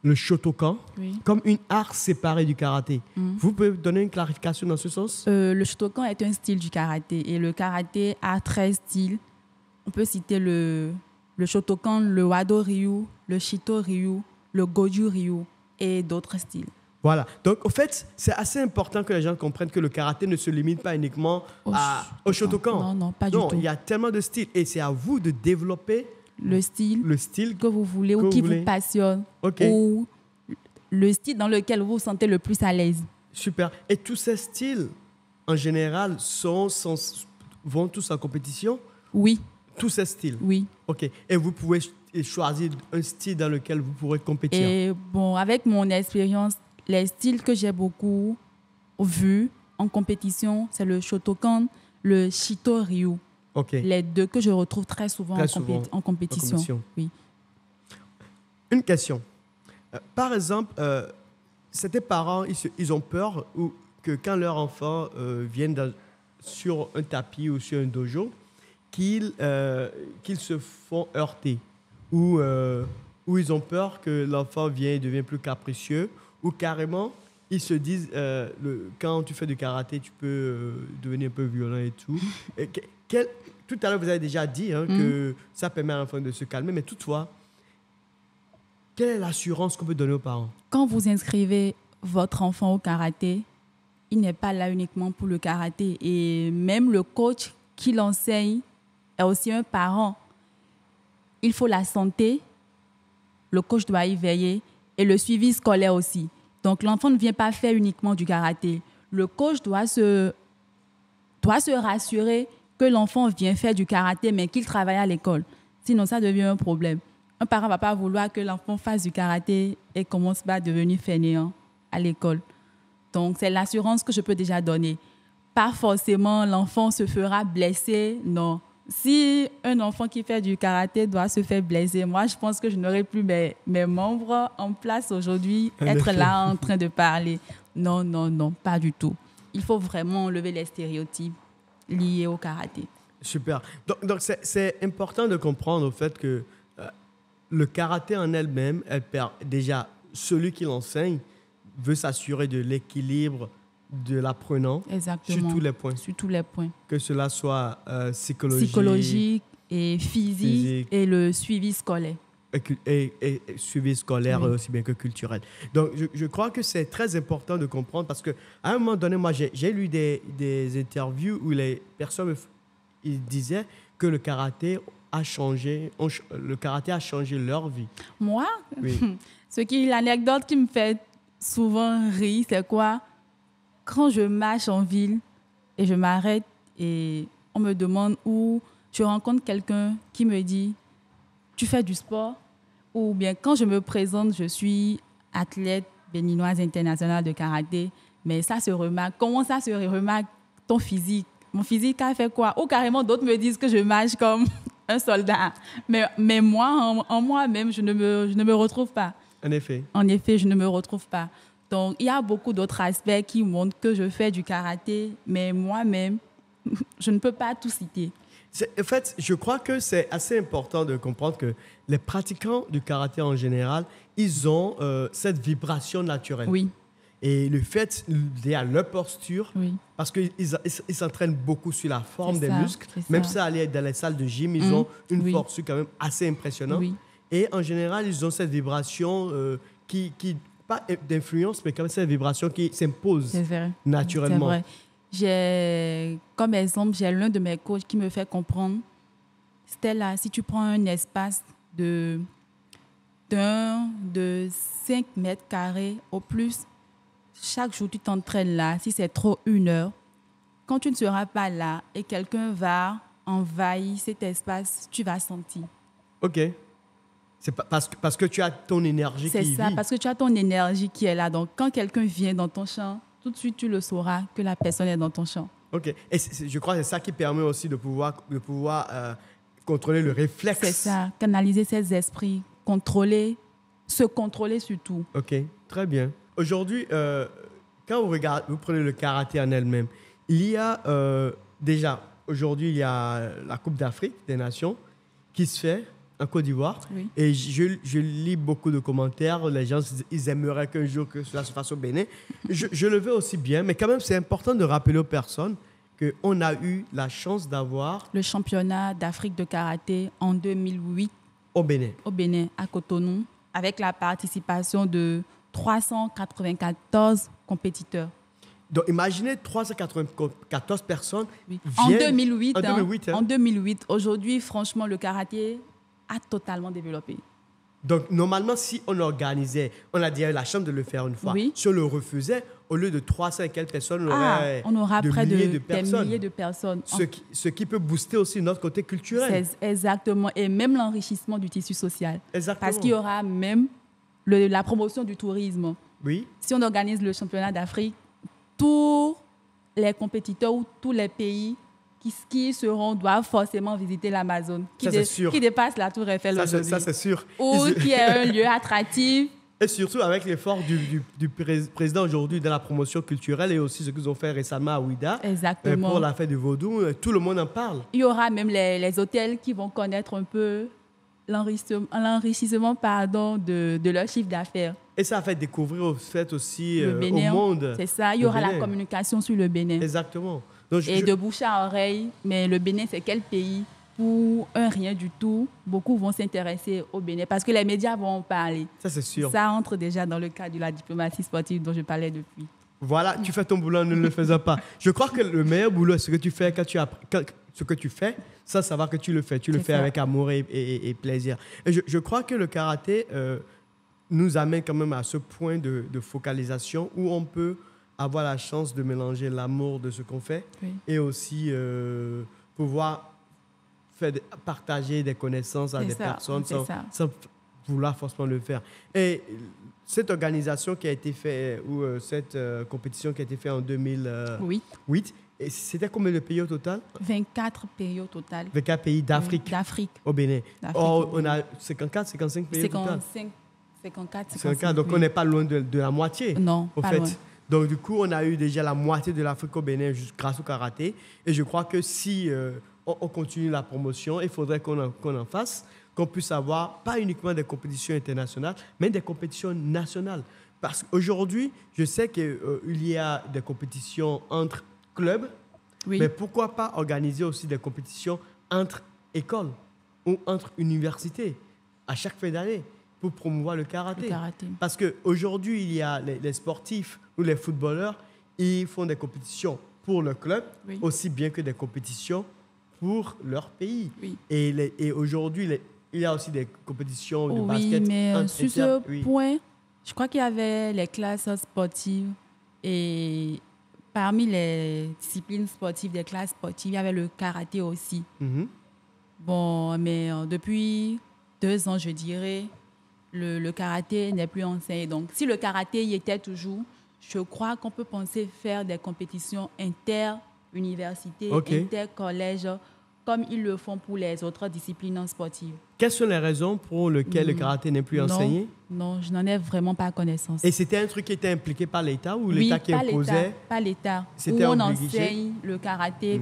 le Shotokan comme une art séparée du karaté. Vous pouvez donner une clarification dans ce sens? Le Shotokan est un style du karaté et le karaté a 13 styles. On peut citer le Shotokan, le Wado-ryu, le Shito-ryu, le Goju-ryu et d'autres styles. Voilà. Donc, au fait, c'est assez important que les gens comprennent que le karaté ne se limite pas uniquement au Shotokan. Non, pas du tout. Il y a tellement de styles et c'est à vous de développer le style que vous voulez ou qui vous passionne. Ou le style dans lequel vous vous sentez le plus à l'aise. Super. Et tous ces styles, en général, vont tous en compétition? Oui. Tous ces styles? Oui. OK. Et vous pouvez choisir un style dans lequel vous pourrez compétir? Et bon, avec mon expérience, les styles que j'ai beaucoup vus en compétition, c'est le Shotokan, le Shito-ryu. OK. Les deux que je retrouve très souvent, Très souvent en compétition. en compétition. Oui. Une question. Par exemple, certains parents, ils ont peur que quand leur enfant vienne sur un tapis ou sur un dojo, qu'ils se font heurter ou ils ont peur que l'enfant vienne et devienne plus capricieux ou carrément, ils se disent, quand tu fais du karaté, tu peux devenir un peu violent et tout. Et tout à l'heure, vous avez déjà dit que ça permet à l'enfant de se calmer, mais toutefois, quelle est l'assurance qu'on peut donner aux parents? Quand vous inscrivez votre enfant au karaté, il n'est pas là uniquement pour le karaté. Et même le coach qui l'enseigne est aussi un parent. Il faut la santé, le coach doit y veiller et le suivi scolaire aussi. Donc l'enfant ne vient pas faire uniquement du karaté. Le coach doit se rassurer que l'enfant vient faire du karaté mais qu'il travaille à l'école. Sinon, ça devient un problème. Un parent ne va pas vouloir que l'enfant fasse du karaté et commence à devenir fainéant à l'école. Donc, c'est l'assurance que je peux déjà donner. Pas forcément l'enfant se fera blesser, non. Si un enfant qui fait du karaté doit se faire blesser, moi, je pense que je n'aurai plus mes membres en place aujourd'hui, être là en train de parler. Non, non, non, pas du tout. Il faut vraiment enlever les stéréotypes liés au karaté. Super. Donc c'est important de comprendre au fait que le karaté en elle-même, déjà, celui qui l'enseigne veut s'assurer de l'équilibre de l'apprenant. Exactement. Sur tous les points. Sur tous les points. Que cela soit psychologique et physique et le suivi scolaire. Et suivi scolaire aussi bien que culturel. Donc, je crois que c'est très important de comprendre parce qu'à un moment donné, moi, j'ai lu des interviews où les personnes ils disaient que le karaté a changé leur vie. Moi, l'anecdote qui me fait souvent rire, c'est quoi? Quand je marche en ville et je m'arrête et on me demande où je rencontre quelqu'un qui me dit « Tu fais du sport ?» Ou bien quand je me présente, je suis athlète béninoise internationale de karaté, mais ça se remarque. Comment ça se remarque ton physique? Mon physique a fait quoi? Ou carrément d'autres me disent que je marche comme un soldat. Mais moi, en moi-même, je ne me retrouve pas. En effet. En effet, je ne me retrouve pas. Donc, il y a beaucoup d'autres aspects qui montrent que je fais du karaté, mais moi-même, je ne peux pas tout citer. En fait, je crois que c'est assez important de comprendre que les pratiquants du karaté en général, ils ont cette vibration naturelle. Oui. Et le fait, il y a leur posture, oui. parce qu'ils s'entraînent beaucoup sur la forme des muscles. Même si aller dans les salles de gym, ils ont une force quand même assez impressionnante. Oui. Et en général, ils ont cette vibration qui pas d'influence, mais quand même cette vibration qui s'impose naturellement. C'est vrai. Comme exemple, j'ai l'un de mes coachs qui me fait comprendre, Stella, si tu prends un espace de 5 mètres carrés au plus, chaque jour tu t'entraînes là, si c'est trop 1 heure, quand tu ne seras pas là et quelqu'un va envahir cet espace, tu vas sentir. OK. C'est parce que tu as ton énergie qui vit. C'est ça, parce que tu as ton énergie qui est là. Donc, quand quelqu'un vient dans ton champ, tout de suite, tu le sauras que la personne est dans ton champ. OK. Et je crois que c'est ça qui permet aussi de pouvoir contrôler le réflexe. C'est ça, canaliser ses esprits, se contrôler surtout. OK, très bien. Aujourd'hui, quand vous prenez le karaté en elle-même, il y a déjà, aujourd'hui, il y a la Coupe d'Afrique des Nations qui se fait en Côte d'Ivoire. Oui. Et je lis beaucoup de commentaires. Les gens, ils aimeraient qu'un jour que cela se fasse au Bénin. Je le veux aussi bien, mais quand même, c'est important de rappeler aux personnes qu'on a eu la chance d'avoir... le championnat d'Afrique de karaté en 2008. Au Bénin. Au Bénin, à Cotonou, avec la participation de 394 compétiteurs. Donc, imaginez 394 personnes. Oui. En 2008. En 2008. Aujourd'hui, franchement, le karaté a totalement développé. Donc, normalement, si on organisait, on a déjà eu la chance de le faire une fois. Oui. Si on le refusait, au lieu de 300 et quelques personnes, on aura près de milliers de personnes. Ce qui peut booster aussi notre côté culturel. Exactement. Et même l'enrichissement du tissu social. Exactement. Parce qu'il y aura même la promotion du tourisme. Oui. Si on organise le championnat d'Afrique, tous les compétiteurs ou tous les pays doivent forcément visiter l'Amazone, qui dépasse la Tour Eiffel aujourd'hui. Ça, c'est sûr. Ou qui est un lieu attractif. Et surtout avec l'effort du président aujourd'hui dans la promotion culturelle et aussi ce qu'ils ont fait récemment à Ouida. Exactement. Pour la fête du Vaudou, tout le monde en parle. Il y aura même les hôtels qui vont connaître un peu l'enrichissement de leur chiffre d'affaires. Et ça a fait découvrir aussi le Bénin, au monde. C'est ça, il y aura la communication sur le Bénin. Exactement. Donc, de bouche à oreille, mais le Bénin, c'est quel pays? Pour un rien du tout, beaucoup vont s'intéresser au Bénin parce que les médias vont en parler. Ça, c'est sûr. Ça entre déjà dans le cadre de la diplomatie sportive dont je parlais depuis. Voilà, tu fais ton boulot, ne le faisons pas. Je crois que le meilleur boulot, c'est ce que tu fais ce que tu fais, ça va que tu le fais. Tu le fais avec amour et plaisir. Et je crois que le karaté nous amène quand même à ce point de focalisation où on peut avoir la chance de mélanger l'amour de ce qu'on fait et aussi pouvoir partager des connaissances à des personnes sans vouloir forcément le faire. Et cette organisation qui a été faite, ou cette compétition qui a été faite en 2008, c'était combien de pays au total? 24 pays au total. 24 pays d'Afrique. D'Afrique. Au Bénin. On a 54, 55 pays au total. 54, donc on n'est pas loin de la moitié. Non, pas loin. Donc du coup, on a eu déjà la moitié de l'Afrique au Bénin grâce au karaté. Et je crois que si on continue la promotion, il faudrait qu'on en fasse, qu'on puisse avoir pas uniquement des compétitions internationales, mais des compétitions nationales. Parce qu'aujourd'hui, je sais qu'il y a des compétitions entre clubs, mais pourquoi pas organiser aussi des compétitions entre écoles ou entre universités à chaque fin d'année pour promouvoir le karaté. Parce qu'aujourd'hui, il y a les sportifs ou les footballeurs, ils font des compétitions pour le club, aussi bien que des compétitions pour leur pays. Et aujourd'hui, il y a aussi des compétitions de basket. Oui, mais sur ce point, je crois qu'il y avait les classes sportives et parmi les disciplines sportives, des classes sportives, il y avait le karaté aussi. Bon, mais depuis 2 ans, je dirais, le karaté n'est plus enseigné. Donc, si le karaté y était toujours, je crois qu'on peut penser faire des compétitions inter-universités, inter-collèges, comme ils le font pour les autres disciplines sportives. Quelles sont les raisons pour lesquelles le karaté n'est plus enseigné? Non, je n'en ai vraiment pas connaissance. Et c'était un truc qui était impliqué par l'État ou l'État qui imposait? Pas l'État. C'était on obligé? enseigne le karaté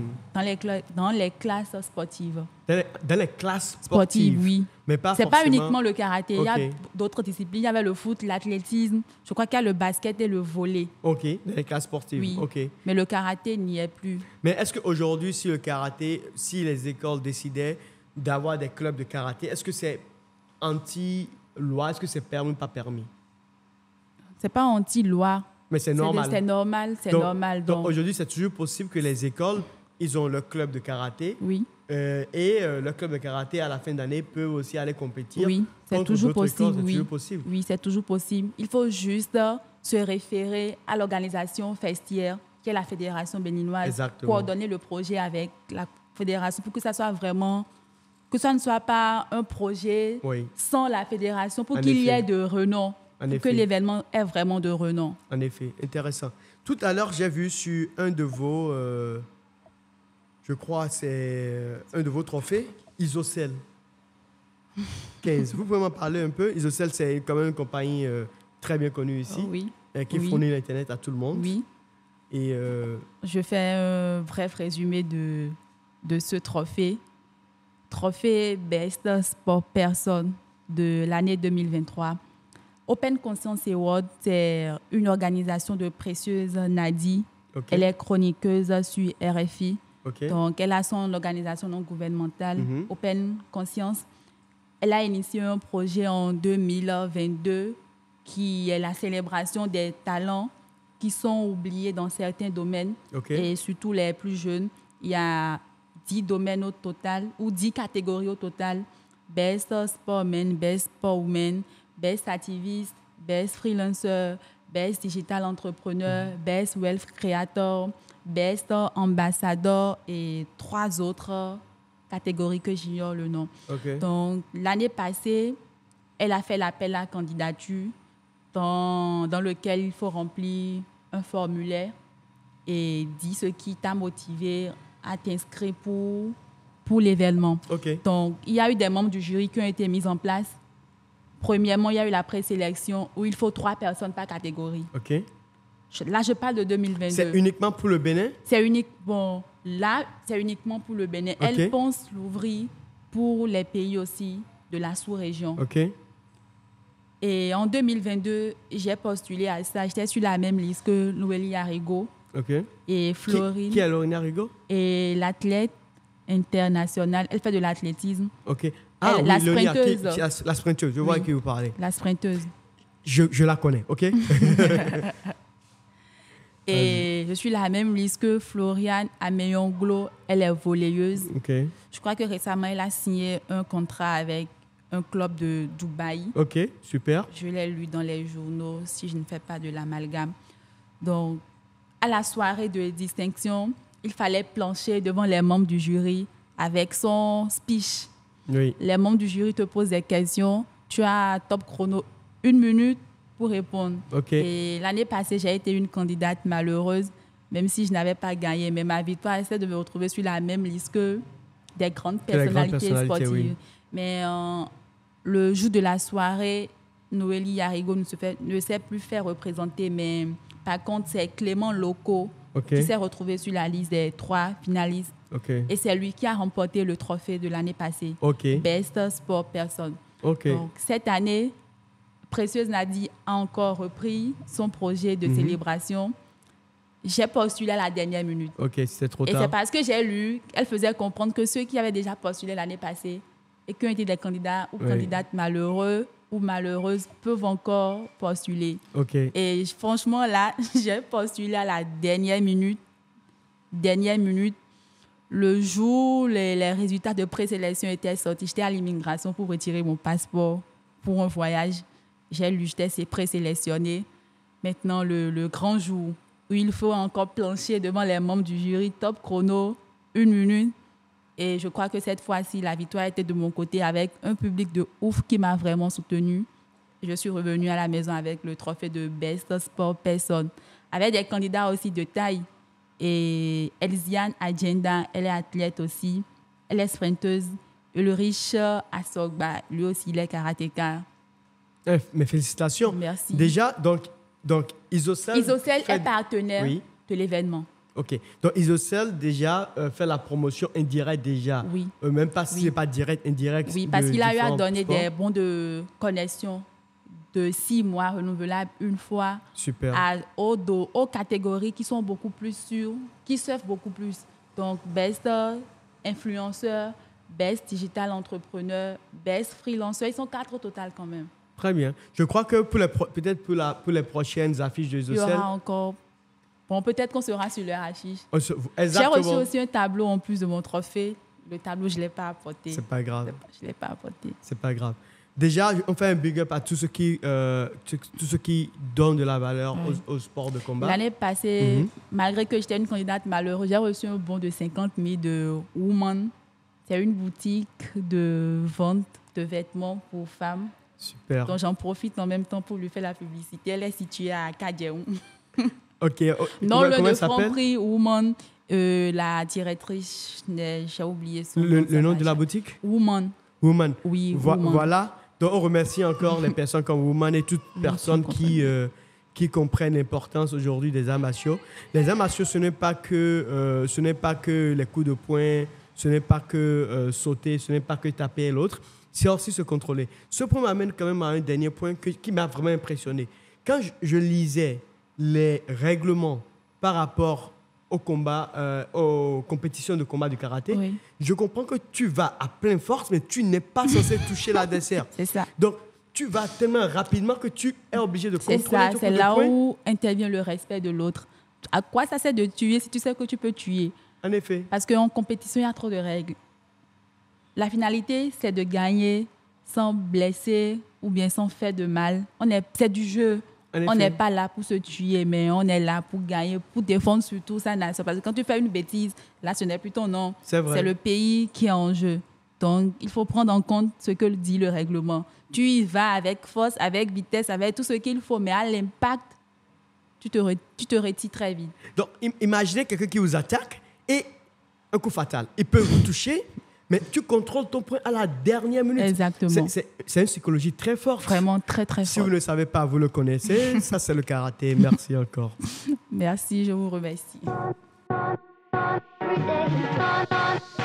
dans les classes sportives. Dans les classes sportives, oui. Mais pas c'est forcément... pas uniquement le karaté. Il y a d'autres disciplines. Il y avait le foot, l'athlétisme. Je crois qu'il y a le basket et le volley. OK, dans les classes sportives. Oui. OK. Mais le karaté n'y est plus. Mais est-ce qu'aujourd'hui, si les écoles décidaient d'avoir des clubs de karaté, est-ce que c'est anti-loi? Est-ce que c'est permis ou pas permis? C'est pas anti-loi. Mais c'est normal. C'est normal. Donc aujourd'hui, c'est toujours possible que les écoles, ils ont leur club de karaté. Oui. Et le club de karaté, à la fin d'année, peut aussi aller compétir. Oui, c'est toujours possible. Toujours possible. Oui, c'est toujours possible. Il faut juste se référer à l'organisation festière, qui est la Fédération béninoise. Exactement. Coordonner le projet avec la fédération pour que ça soit vraiment... que ça ne soit pas un projet sans la fédération, pour qu'il y ait de renom, pour que l'événement ait vraiment de renom. En effet, intéressant. Tout à l'heure, j'ai vu sur un de vos... je crois que c'est un de vos trophées, Isocel 15. Vous pouvez m'en parler un peu? Isocel, c'est quand même une compagnie très bien connue ici, qui fournit l'Internet à tout le monde. Oui. Et je fais un bref résumé de ce trophée. Trophée Best Sport Person de l'année 2023. Open Conscience Award, c'est une organisation de Précieuse Nadi. Elle est chroniqueuse sur RFI. Donc, elle a son organisation non gouvernementale, Open Conscience. Elle a initié un projet en 2022 qui est la célébration des talents qui sont oubliés dans certains domaines et surtout les plus jeunes. Il y a 10 domaines au total, ou 10 catégories au total. Best Sportman, Best Sportwoman, Best Activist, Best Freelancer, Best Digital Entrepreneur, Best Wealth Creator, Best Ambassador et 3 autres catégories que j'ignore le nom. Donc, l'année passée, elle a fait l'appel à candidature dans lequel il faut remplir un formulaire et dire ce qui t'a motivé à t'inscrire pour l'événement. OK. Donc, il y a eu des membres du jury qui ont été mis en place. Premièrement, il y a eu la présélection où il faut 3 personnes par catégorie. OK. Là, je parle de 2022. C'est uniquement pour le Bénin? C'est uniquement pour le Bénin. Okay. Elle pense l'ouvrir pour les pays aussi de la sous-région. OK. Et en 2022, j'ai postulé à ça. J'étais sur la même liste que Noélie Arrigo OK. et Florine. Qui est Lorena Rigo? Et l'athlète internationale. Elle fait de l'athlétisme. OK. Ah, Elle, oui, la Lorena, sprinteuse. la sprinteuse, je vois Oui. à qui vous parlez. La sprinteuse. Je la connais, OK? Et je suis la même liste que Floriane Ameyonglo. Elle est volleyeuse. OK. Je crois que récemment, elle a signé un contrat avec un club de Dubaï. OK, super. Je l'ai lu dans les journaux, si je ne fais pas de l'amalgame. Donc, à la soirée de distinction, il fallait plancher devant les membres du jury avec son speech. Oui. Les membres du jury te posent des questions. Tu as top chrono 1 minute pour répondre. OK. Et l'année passée, j'ai été une candidate malheureuse, même si je n'avais pas gagné. Mais ma victoire, c'est de me retrouver sur la même liste que des grandes personnalités sportives. Oui. Mais le jour de la soirée, Noélie Arrigo ne s'est plus fait représenter. Mais par contre, c'est Clément Loco qui s'est retrouvé sur la liste des 3 finalistes. OK. Et c'est lui qui a remporté le trophée de l'année passée. OK. Best Sport Person. OK. Donc, cette année, Précieuse Nadi a encore repris son projet de célébration. J'ai postulé à la dernière minute. OK, c'est trop Et tard. c'est parce que j'ai lu, elle faisait comprendre que ceux qui avaient déjà postulé l'année passée et qui ont été des candidats ou candidates malheureux ou malheureuses peuvent encore postuler. OK. Et franchement, là, j'ai postulé à la dernière minute. Dernière minute. Le jour où les résultats de présélection étaient sortis, j'étais à l'immigration pour retirer mon passeport pour un voyage. J'ai lu, j'étais présélectionnée. Maintenant, le grand jour où il faut encore plancher devant les membres du jury, top chrono, 1 minute. Et je crois que cette fois-ci, la victoire était de mon côté avec un public de ouf qui m'a vraiment soutenue. Je suis revenue à la maison avec le trophée de Best Sport Person, avec des candidats aussi de taille. Et Elziane Agenda, elle est athlète aussi. Elle est sprinteuse. Ulrich Assogba, lui aussi, il est karatéka. Mes félicitations. Merci. Déjà, donc Isocel... Isocel est partenaire de l'événement. OK. Donc, Isocel, déjà, fait la promotion indirecte déjà. Oui. Même pas si ce n'est pas direct, indirect. Oui, parce qu'il a eu à donner sports. des bons de connexion de 6 mois renouvelables une fois. Super. Aux catégories qui sont beaucoup plus sûres, qui surfent beaucoup plus. Donc, Best Influenceur, Best Digital Entrepreneur, Best Freelancer. Ils sont 4 au total quand même. Très bien. Je crois que peut-être pour les prochaines affiches de Isocel... Il y aura encore... Bon, peut-être qu'on sera sur leur affiche. Exactement. J'ai reçu aussi un tableau en plus de mon trophée. Le tableau, je ne l'ai pas apporté. C'est pas grave. Je ne l'ai pas apporté. C'est pas grave. Déjà, on fait un big up à tous ceux qui donnent de la valeur au sport de combat. L'année passée, malgré que j'étais une candidate malheureuse, j'ai reçu un bon de 50 000 de Woman. C'est une boutique de vente de vêtements pour femmes. Super. Donc, j'en profite en même temps pour lui faire la publicité. Elle est située à Kadjeou. OK. Non, Comment le ça s'appelle? Franprix Woman, la directrice, j'ai oublié son nom. Le nom de la boutique? Woman. Woman. Oui, Woman. Voilà. Donc, on remercie encore les personnes comme Woman et toutes personnes qui comprennent l'importance aujourd'hui des arts martiaux. Les arts martiaux, ce n'est pas que les coups de poing, ce n'est pas que sauter, ce n'est pas que taper l'autre. C'est aussi se contrôler. Ce point m'amène quand même à un dernier point qui m'a vraiment impressionné. Quand je lisais les règlements par rapport au combat, aux compétitions de combat du karaté, je comprends que tu vas à pleine force, mais tu n'es pas censé toucher l'adversaire. C'est ça. Donc, tu vas tellement rapidement que tu es obligé de contrôler. C'est ça, c'est là où intervient le respect de l'autre. À quoi ça sert de tuer si tu sais que tu peux tuer? En effet. Parce qu'en compétition, il y a trop de règles. La finalité, c'est de gagner sans blesser ou bien sans faire de mal. C'est du jeu. On n'est pas là pour se tuer, mais on est là pour gagner, pour défendre surtout sa nation. Parce que quand tu fais une bêtise, là, ce n'est plus ton nom. C'est vrai. C'est le pays qui est en jeu. Donc, il faut prendre en compte ce que dit le règlement. Tu y vas avec force, avec vitesse, avec tout ce qu'il faut, mais à l'impact, tu te retires très vite. Donc, imaginez quelqu'un qui vous attaque et un coup fatal. Il peut vous toucher, mais tu contrôles ton point à la dernière minute. Exactement. C'est une psychologie très forte. Vraiment très, très Si forte. vous ne savez pas, vous le connaissez. Ça, c'est le karaté. Merci encore. Merci, je vous remercie. Every day.